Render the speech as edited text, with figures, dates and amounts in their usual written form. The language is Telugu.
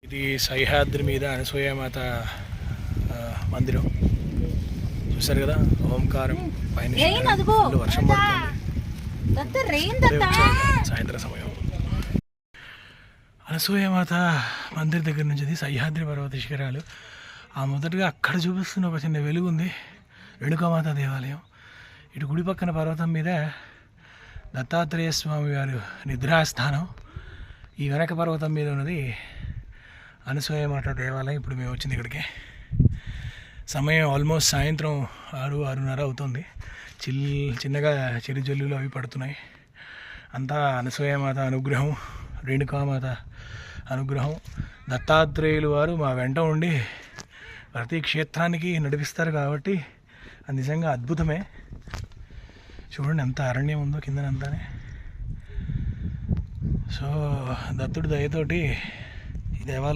ఇది సహ్యాద్రి మీద అనసూయమాత మందిరం చూసారు కదా. ఓంకారం పైన వర్షం పడుతుంది. సాయంత్రం సమయం అనసూయమాత మందిర్ దగ్గర నుంచి ఇది సహ్యాద్రి పర్వత శిఖరాలు. ఆ మొదటగా అక్కడ చూపిస్తున్న ఒక చిన్న వెలుగు ఉంది, రేణుకామాత దేవాలయం. ఇటు గుడి పక్కన పర్వతం మీద దత్తాత్రేయ స్వామి వారి నిద్రాస్థానం. ఈ వెనక పర్వతం మీద ఉన్నది అనసూయమాత దేవాలయం. ఇప్పుడు మేము వచ్చింది ఇక్కడికి. సమయం ఆల్మోస్ట్ సాయంత్రం 6-6:30 అవుతుంది. చిన్నగా చిరుజల్లులు అవి పడుతున్నాయి. అంతా అనసూయమాత అనుగ్రహం, రేణుకామాత అనుగ్రహం. దత్తాత్రేయులు వారు మా వెంట ఉండి ప్రతి క్షేత్రానికి నడిపిస్తారు కాబట్టి అది నిజంగా అద్భుతమే. చూడండి ఎంత అరణ్యం ఉందో కిందనంతానే. సో దత్తుడి దయతోటి ఈ దేవాలయం